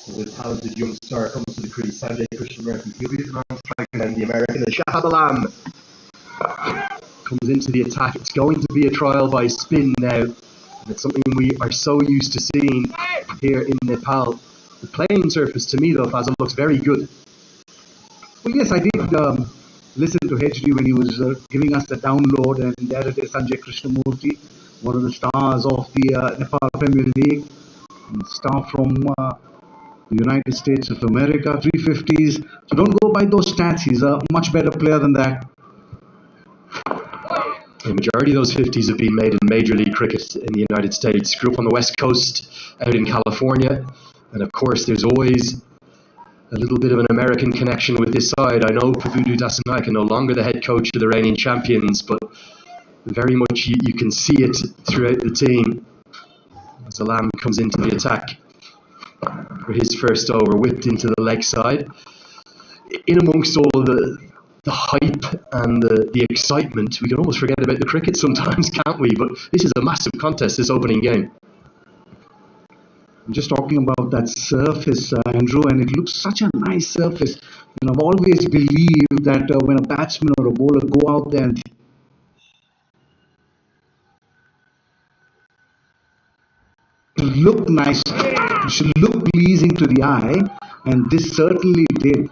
The talented young star comes to the crease. Sanjay Krishnamurthy, he'll be the man striker, and the American Shahabalam comes into the attack. It's going to be a trial by spin now, and it's something we are so used to seeing here in Nepal. The playing surface, to me though, Fazal, looks very good. Well, yes, I did listen to HD when he was giving us the download, and there it is, Sanjay Krishnamurthy, one of the stars of the Nepal Premier League, star from the United States of America, 350s. So don't go by those stats. He's a much better player than that. The majority of those 50s have been made in Major League Cricket in the United States. Grew up on the West Coast, out in California, and of course there's always a little bit of an American connection with this side. I know Pravudu Dasanaika no longer the head coach of the reigning champions, but very much you can see it throughout the team as Alam comes into the attack for his first over, whipped into the leg side. In amongst all of the hype and the excitement, we can almost forget about the cricket sometimes, can't we? But this is a massive contest, this opening game. I'm just talking about that surface, Andrew, and it looks such a nice surface. And I've always believed that when a batsman or a bowler go out there and look nice, it should look pleasing to the eye, and this certainly did.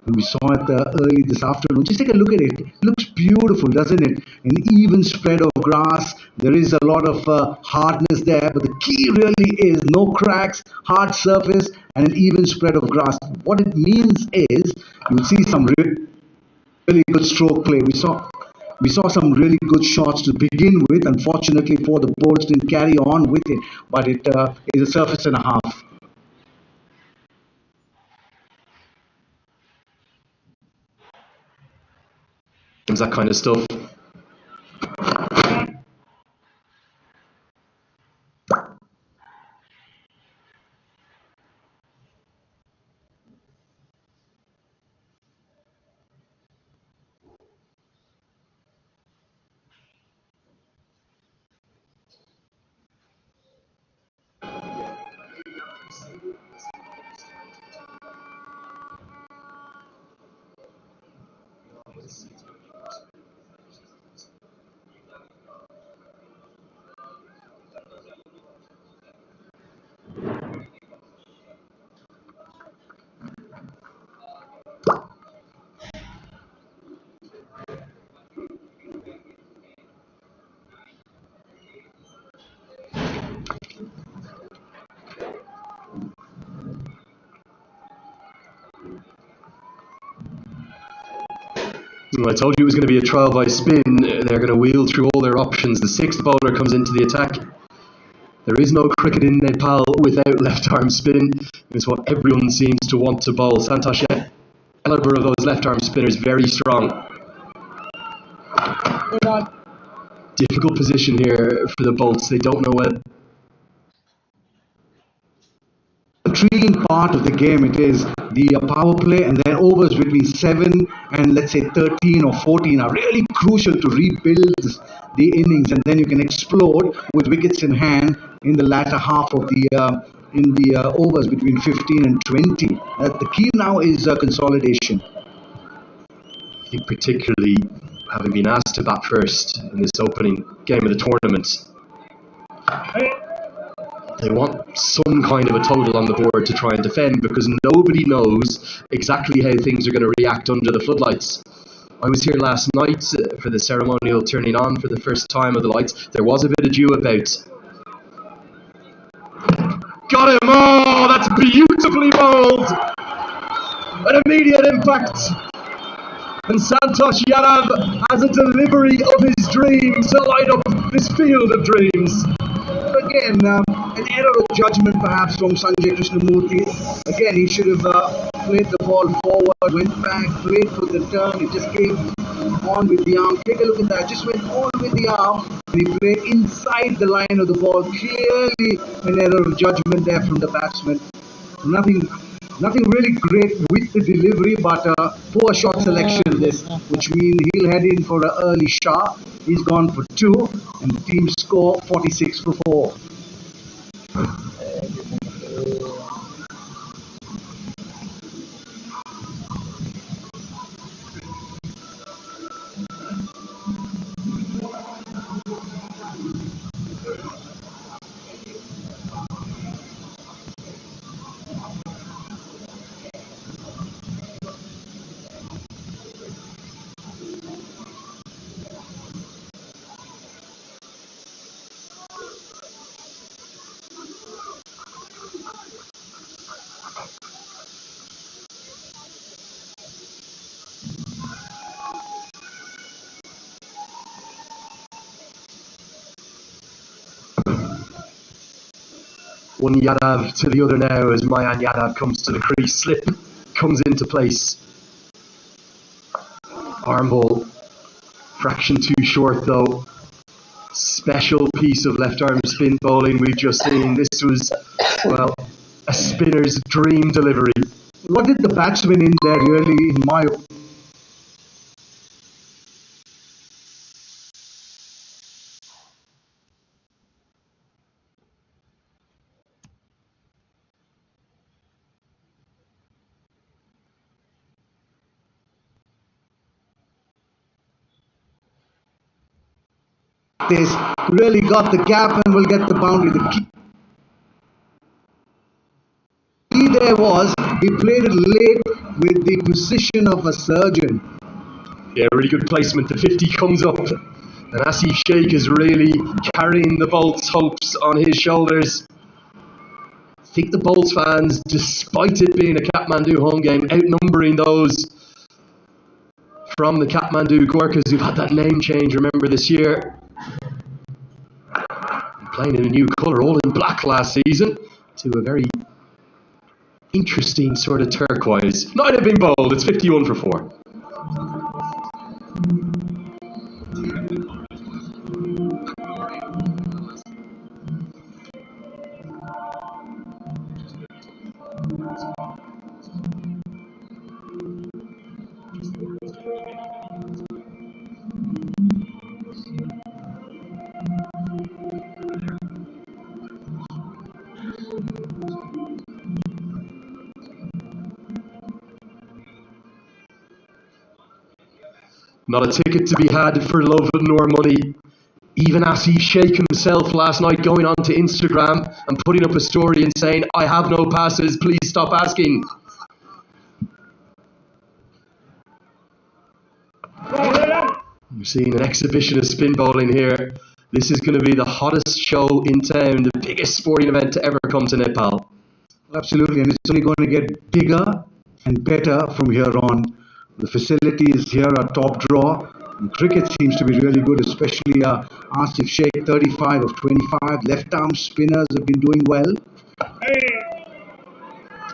And we saw it early this afternoon. Just take a look at it. It looks beautiful, doesn't it? An even spread of grass. There is a lot of hardness there, but the key really is no cracks, hard surface, and an even spread of grass. What it means is you'll see some really good stroke play. We saw some really good shots to begin with. Unfortunately, for the bowlers didn't carry on with it, but it is a surface and a half. That kind of stuff. I told you it was going to be a trial by spin. They're going to wheel through all their options. The sixth bowler comes into the attack. There is no cricket in Nepal without left-arm spin. It's what everyone seems to want to bowl. Santosh caliber of those left-arm spinners, very strong. Difficult position here for the Bolts. They don't know what. Intriguing part of the game, it is the power play, and then overs between 7 and let's say 13 or 14 are really crucial to rebuild the innings, and then you can explode with wickets in hand in the latter half of the overs between 15 and 20. The key now is consolidation. I think particularly having been asked to bat first in this opening game of the tournament, they want some kind of a total on the board to try and defend, because nobody knows exactly how things are going to react under the floodlights. I was here last night for the ceremonial turning on for the first time of the lights. There was a bit of dew about. Got him! Oh, that's beautifully bowled! An immediate impact. And Santosh Yadav has a delivery of his dreams to light up this field of dreams. Again, an error of judgment perhaps from Sanjay Krishnamurthy. Again, he should have played the ball forward, went back, played for the turn. He just came on with the arm. Take a look at that. Just went on with the arm. And he played inside the line of the ball. Clearly an error of judgment there from the batsman. Nothing really great with the delivery, but poor shot selection this, which means he'll head in for an early shot. He's gone for 2, and the team score 46 for 4. one Yadav to the other now as Mayan Yadav comes to the crease. Slip comes into place. Arm ball, fraction too short though. Special piece of left arm spin bowling we've just seen. This was, well, a spinner's dream delivery. What did the batsman in there really, in my opinion? This really got the gap and will get the boundary. The key there was he played it late with the precision of a surgeon. Yeah, really good placement. The 50 comes up, and Asif Sheikh is really carrying the Bolts' hopes on his shoulders. I think the Bolts fans, despite it being a Kathmandu home game, outnumbering those from the Kathmandu Gorkhas who've had that name change, remember, this year. Playing in a new colour, all in black last season, to a very interesting sort of turquoise. Might have been bold, it's 51 for 4. Not a ticket to be had for love nor money. Even Asif Sheikh himself last night going onto Instagram and putting up a story and saying, "I have no passes, please stop asking." We're seeing an exhibition of spin bowling here. This is going to be the hottest show in town, the biggest sporting event to ever come to Nepal. Absolutely, and it's only going to get bigger and better from here on. The facilities here are top draw. And cricket seems to be really good, especially Asif Sheikh, 35 of 25. Left arm spinners have been doing well.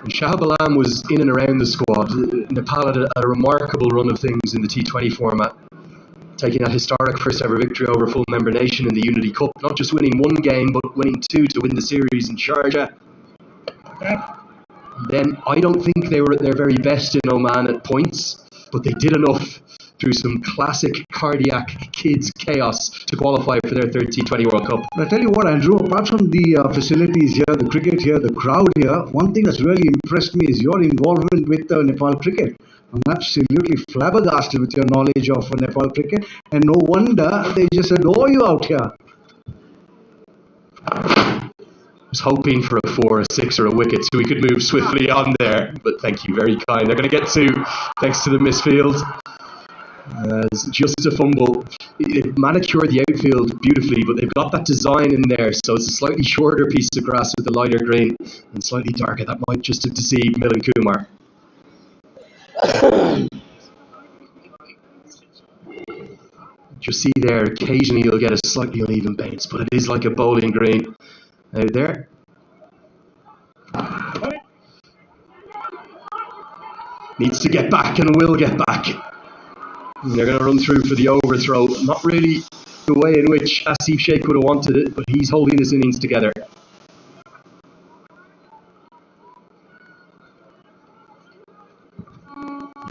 And Shahab Alam was in and around the squad. Nepal had a remarkable run of things in the T20 format, taking that historic first ever victory over full member nation in the Unity Cup, not just winning one game, but winning two to win the series in Sharjah. Then I don't think they were at their very best in Oman at points, but they did enough through some classic cardiac kids chaos to qualify for their third T20 World Cup. But I tell you what, Andrew, apart from the facilities here, the cricket here, the crowd here, one thing that's really impressed me is your involvement with Nepal cricket. I'm absolutely flabbergasted with your knowledge of Nepal cricket, and no wonder they just adore you out here. Was hoping for a 4, a 6 or a wicket so we could move swiftly on there, but thank you, very kind. They're going to get 2 thanks to the misfield. Just a fumble. It manicured the outfield beautifully, but they've got that design in there, so it's a slightly shorter piece of grass with a lighter green and slightly darker. That might just have deceived Milan Kumar. Just see there, occasionally you'll get a slightly uneven bounce, but it is like a bowling green out there. Needs to get back and will get back. And they're going to run through for the overthrow. Not really the way in which Asif Sheikh would have wanted it, but he's holding his innings together.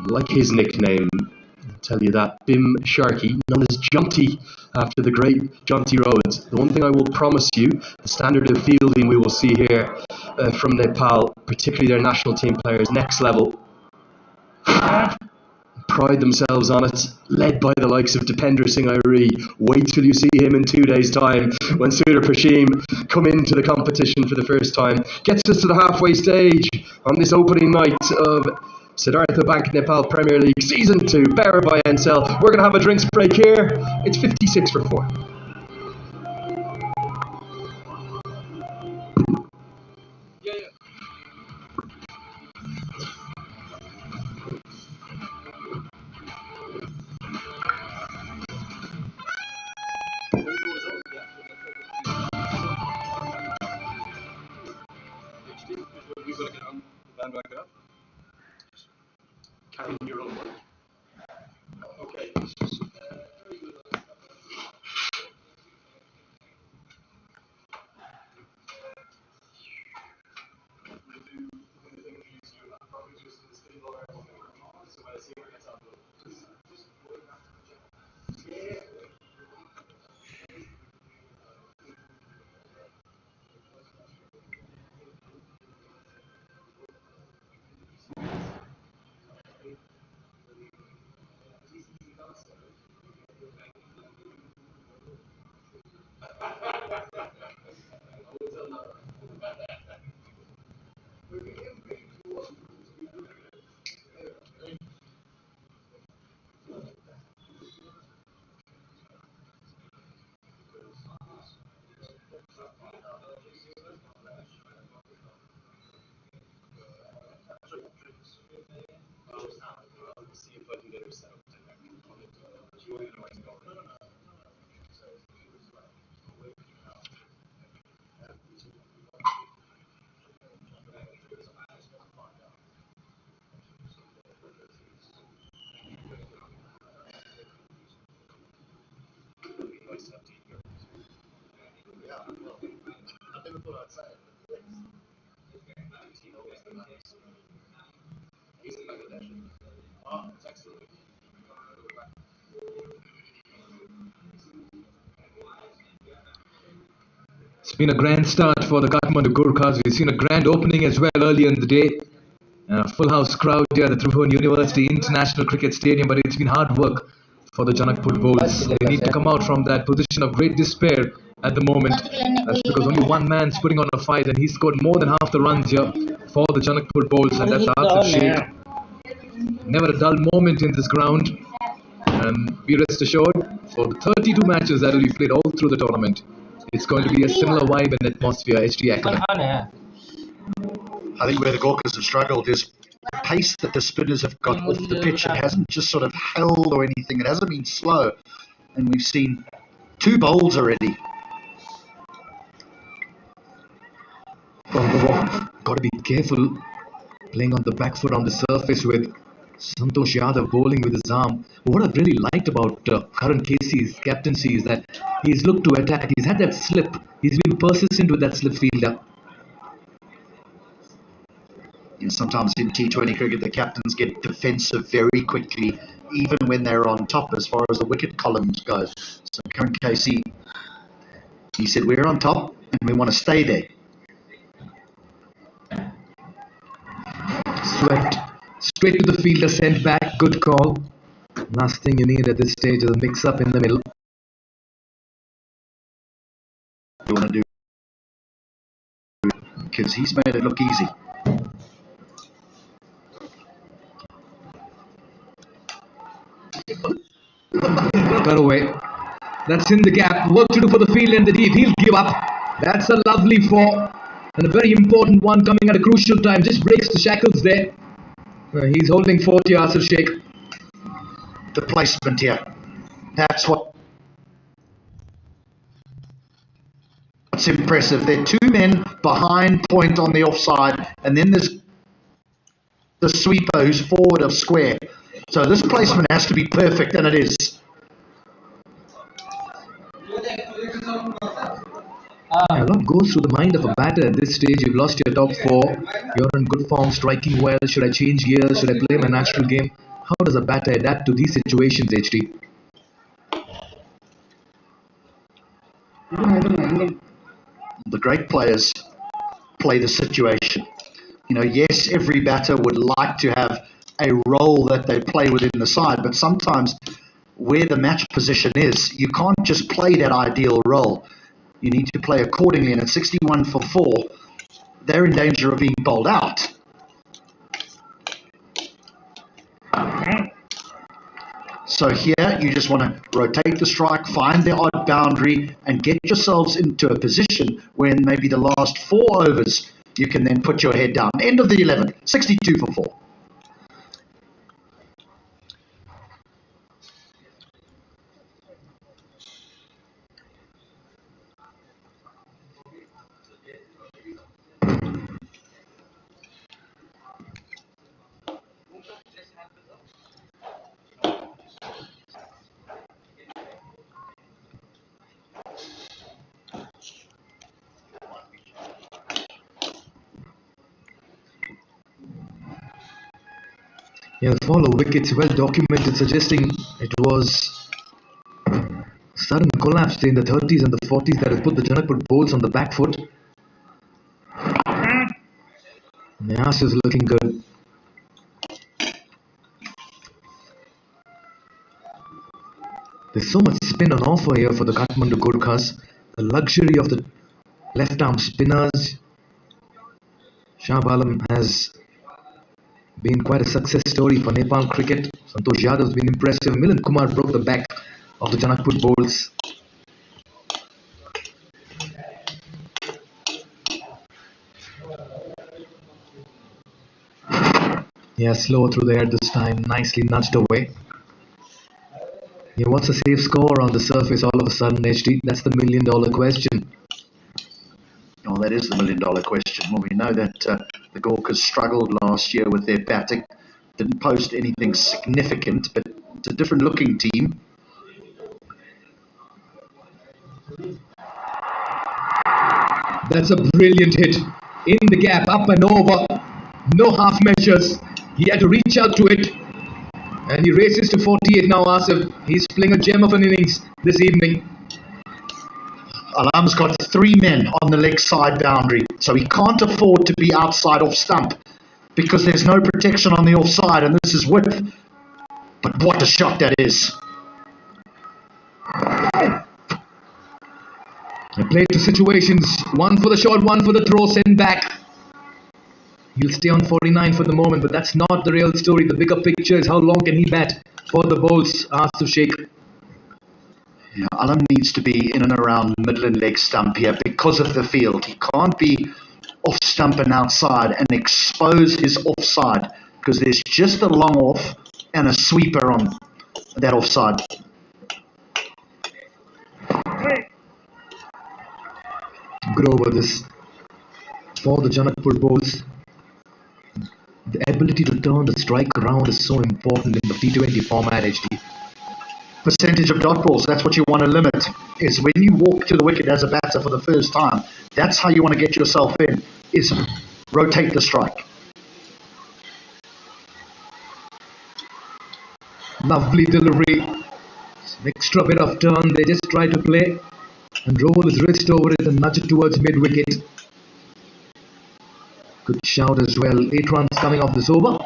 Like his nickname, I'll tell you that, Bim Sharkey, known as Jonty after the great Jonty Rhodes. The one thing I will promise you, the standard of fielding we will see here from Nepal, particularly their national team players, next level. Pride themselves on it, led by the likes of Dipender Singh Airi. Wait till you see him in 2 days' time when Sudhir Prashim come into the competition for the first time. Gets us to the halfway stage on this opening night of Siddhartha Bank Nepal Premier League Season 2, powered by Encel. We're going to have a drinks break here. It's 56 for 4. Carrying your own work. Okay. It's been a grand start for the Kathmandu Gurkhas. We've seen a grand opening as well earlier in the day. A full house crowd here at the Tribhuvan University International Cricket Stadium, but it's been hard work for the Janakpur bowlers. They need to come out from that position of great despair at the moment. That's because only one man's putting on a fight, and he scored more than half the runs here for the Janakpur bowls, and that's Asif Sheikh. Never a dull moment in this ground. And be rest assured, for the 32 matches that will be played all through the tournament, it's going to be a similar vibe and atmosphere. HT Academy. I think where the Gurkhas have struggled is the pace that the spinners have got off the pitch. It hasn't just sort of held or anything. It hasn't been slow. And we've seen 2 bowls already. Got to be careful playing on the back foot on the surface with Santosh Yadav bowling with his arm. What I've really liked about Karan Casey's captaincy is that he's looked to attack. He's had that slip. He's been persistent with that slip fielder. Sometimes in T20 cricket, the captains get defensive very quickly, even when they're on top as far as the wicket columns go. So Karan Casey, he said, we're on top and we want to stay there. Swept straight to the fielder, sent back. Good call. Last thing you need at this stage is a mix-up in the middle. You want to do because he's made it look easy. Got away. That's in the gap. Work to do for the field and the deep. He'll give up. That's a lovely 4. And a very important one coming at a crucial time. Just breaks the shackles there. He's holding 40, Asif Sheikh. The placement here. That's what's impressive. There are 2 men behind point on the offside, and then there's the sweeper who's forward of square. So this placement has to be perfect, and it is. A lot goes through the mind of a batter at this stage. You've lost your top 4. You're in good form, striking well. Should I change gears? Should I play my natural game? How does a batter adapt to these situations, HT? The great players play the situation. Yes, every batter would like to have a role that they play within the side, but sometimes where the match position is, you can't just play that ideal role. You need to play accordingly, and at 61 for 4, they're in danger of being bowled out. So here, you just want to rotate the strike, find the odd boundary, and get yourselves into a position when maybe the last 4 overs, you can then put your head down. End of the 11, 62 for 4. Yeah, the fall of wickets well documented, suggesting it was sudden collapse in the 30s and the 40s that has put the Janakpur bowls on the back foot. The ass is looking good. There's so much spin on offer here for the Kathmandu Gurkhas. The luxury of the left arm spinners. Shah Alam has been quite a success story for Nepal cricket. Santosh Yadav has been impressive. Milan Kumar broke the back of the Janakpur bowls. Yeah, slow through the air this time. Nicely nudged away. Yeah, what's a safe score on the surface all of a sudden, HD? That's the $1 million question. Oh, that is the $1 million question. Well, we know that the Gorkhas struggled last year with their batting. Didn't post anything significant, but it's a different looking team. That's a brilliant hit. In the gap, up and over. No half measures. He had to reach out to it. And he races to 48 now, Asif. He's playing a gem of an innings this evening. Alam's got 3 men on the leg side boundary, so he can't afford to be outside off stump because there's no protection on the offside, and this is width. But what a shot that is. They played to situations. One for the shot, one for the throw, send back. He'll stay on 49 for the moment, but that's not the real story. The bigger picture is how long can he bat for the bowls, Asif Sheikh. Yeah, Alam needs to be in and around middle and leg stump here because of the field. He can't be off stump and outside and expose his offside because there's just a long off and a sweeper on that offside. Grover this for the Janakpur bowls. The ability to turn the strike around is so important in the T20 format, HD. Percentage of dot balls, that's what you want to limit, is when you walk to the wicket as a batter for the first time. That's how you want to get yourself in, is rotate the strike. Lovely delivery. An extra bit of turn. They just try to play and roll his wrist over it and nudge it towards mid-wicket. Good shout as well. 8 runs coming off this over.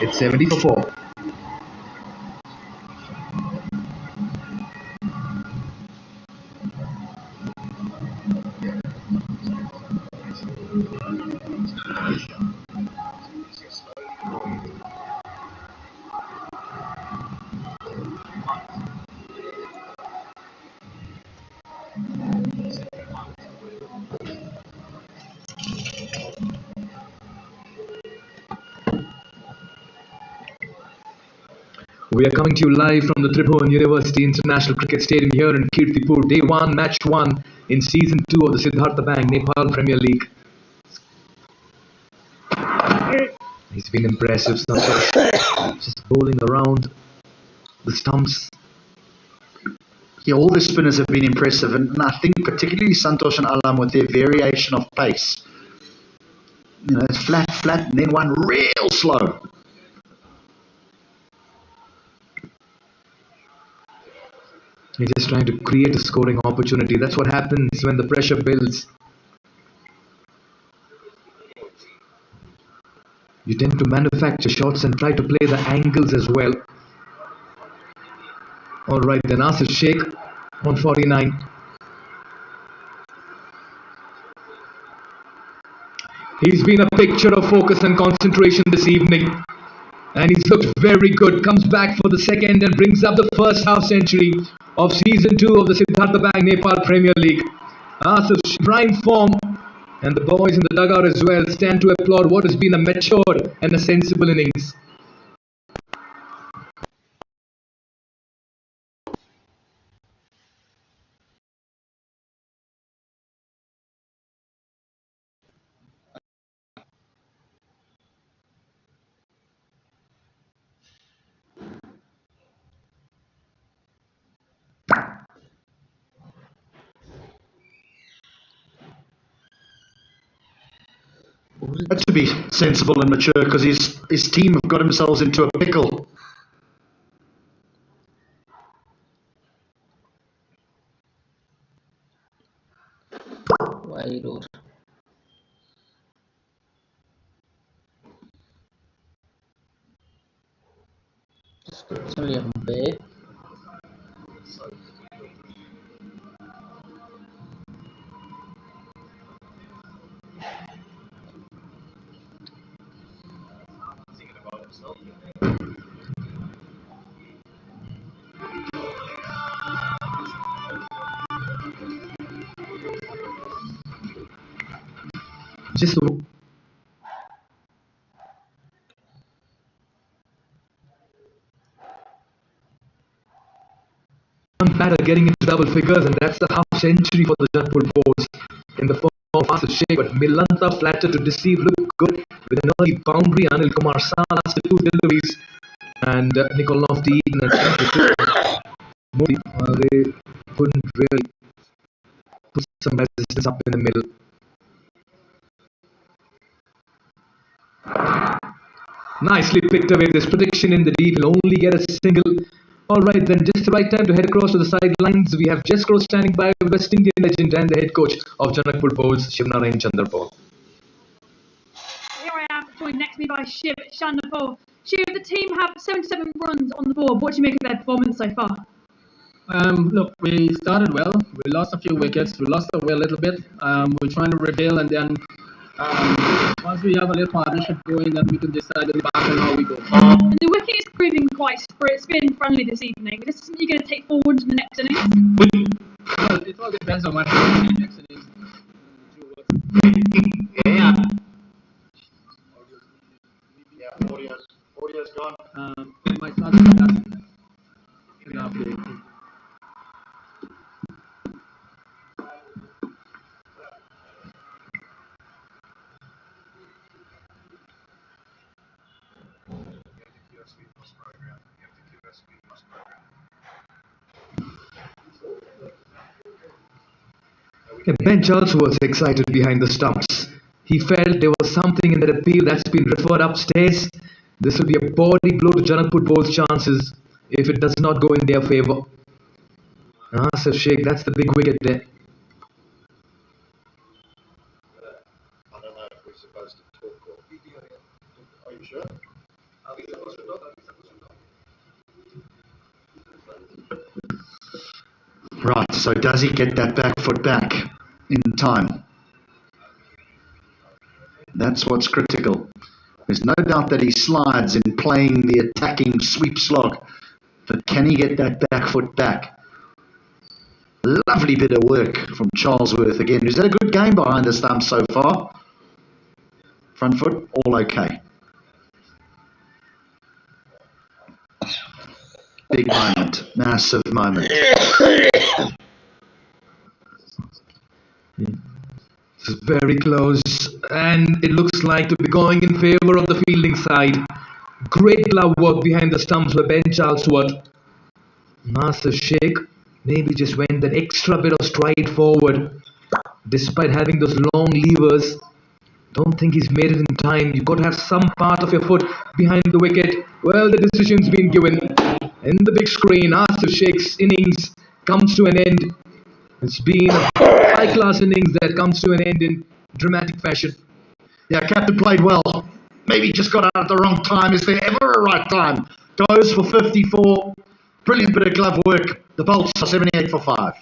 It's 70 for 4. We are coming to you live from the Tribhuvan University International Cricket Stadium here in Kirtipur. Day 1, Match 1 in Season 2 of the Siddhartha Bank Nepal Premier League. He's been impressive, Santosh. Just bowling around the stumps. Yeah, all the spinners have been impressive, and I think particularly Santosh and Alam with their variation of pace. You know, it's flat, and then one real slow. He's just trying to create a scoring opportunity. That's what happens when the pressure builds. You tend to manufacture shots and try to play the angles as well. Alright, then Asif Sheikh on 49. He's been a picture of focus and concentration this evening. And he's looked very good. Comes back for the second and brings up the first half century of Season 2 of the Siddhartha Bank Nepal Premier League. Asif's prime form, and the boys in the dugout as well stand to applaud what has been a matured and a sensible innings. Had to be sensible and mature because his team have got themselves into a pickle. Wide or description lembé. Just one batter getting into double figures, and that's the half century for the Janakpur Bulls in the form of Asif Sheikh. But Milanta flattered to deceive looked good with an early boundary. Anil Kumar Sala's two deliveries, and Nikolov the Eden and Moody, they couldn't really put some resistance up in the middle. Nicely picked away. This prediction in the deep will only get a single. Alright then, just the right time to head across to the sidelines. We have Jess Cross standing by, West Indian legend and the head coach of Janakpur Bulls, Shivnarayan Chandrapal. Here I am, joined next to me by Shiv Chandrapal. Shiv, the team have 77 runs on the board. What do you make of their performance so far? Look, we started well. We lost a few wickets. We lost the way a little bit. We're trying to rebuild, and then once we have a little partnership going, then we can decide the back and how we go. And the wicket is proving quite spin friendly this evening. Is this something you're going to take forward to the next innings? Well, it all depends on what happens in the next innings. Yeah. Yeah, audio's gone. My son said that. Yeah, okay. Yeah, Ben Charles was excited behind the stumps. He felt there was something in that appeal that's been referred upstairs. This will be a body blow to Janakpur Bulls' chances if it does not go in their favour. Asif Sheikh, that's the big wicket there. I don't know if we're supposed to talk or... Are you sure? Right, so does he get that back foot back in time? That's what's critical. There's no doubt that he slides in playing the attacking sweep slog, but can he get that back foot back? Lovely bit of work from Charlesworth again, who's had a good game behind the stumps so far. Front foot, all okay. Big moment, massive moment. This is very close, and it looks like to be going in favour of the fielding side. Great glove work behind the stumps by Ben Charlesworth. Asif Sheikh maybe just went that extra bit of stride forward, despite having those long levers. Don't think he's made it in time. You've got to have some part of your foot behind the wicket. Well, the decision's been given. In the big screen, Asif Sheikh's innings comes to an end. It's been a high-class innings that comes to an end in dramatic fashion. Yeah, captain played well. Maybe just got out at the wrong time. Is there ever a right time? Goes for 54. Brilliant bit of glove work. The Bolts are 78 for 5.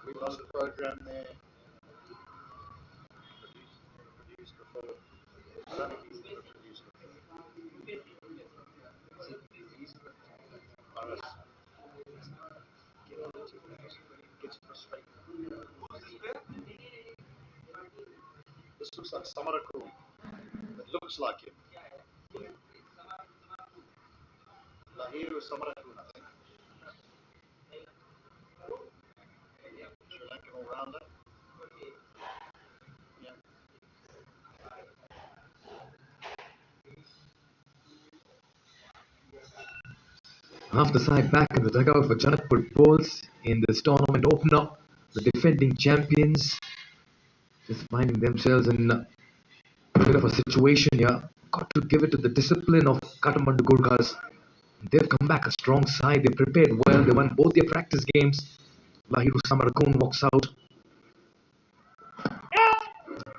We lost the program there. Produced before. I don't think he's ever produced before. Gets frustrated. This looks like Samarakul. It looks like him. Lahiru Samarakul, I think. Sri Lankan all-rounder. Yeah. Half the side back in the dugout for Janakpur Bulls in this tournament opener. The defending champions just finding themselves in a bit of a situation here. Got to give it to the discipline of Kathmandu Gurkhas. They've come back a strong side. They prepared well. They won both their practice games. Lahiru Samarakun walks out.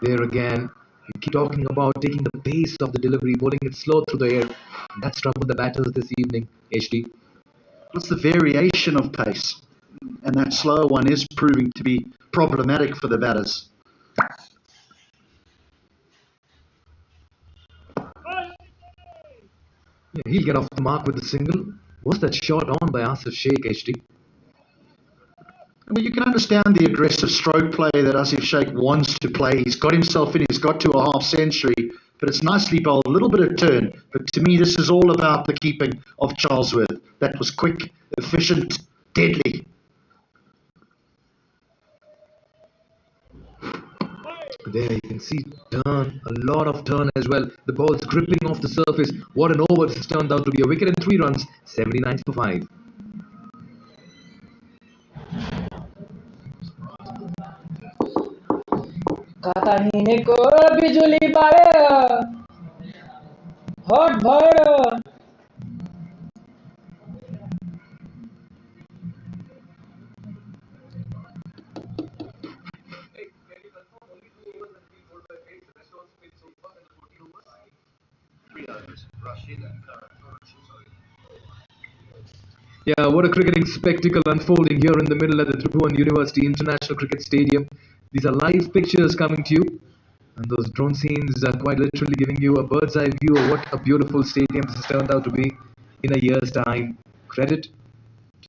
There again, we keep talking about taking the pace of the delivery, bowling it slow through the air. That's troubled the batters this evening, HD. It's the variation of pace, and that slower one is proving to be problematic for the batters. Yeah, he'll get off the mark with a single. Was that shot on by Asif Sheikh, HD? I mean, you can understand the aggressive stroke play that Asif Sheikh wants to play. He's got himself in, he's got to a half century, but it's nicely bowled, a little bit of turn. But to me, this is all about the keeping of Charlesworth. That was quick, efficient, deadly. There you can see turn, a lot of turn as well. The ball's gripping off the surface. What an over this has turned out to be. A wicket and 3 runs, 79 for 5. काका हिँडेको बिजुली पायो हट भयो Yeah, what a cricketing spectacle unfolding here in the middle at the Tribhuvan University International Cricket Stadium. These are live pictures coming to you. And those drone scenes are quite literally giving you a bird's eye view of what a beautiful stadium this has turned out to be in a year's time. Credit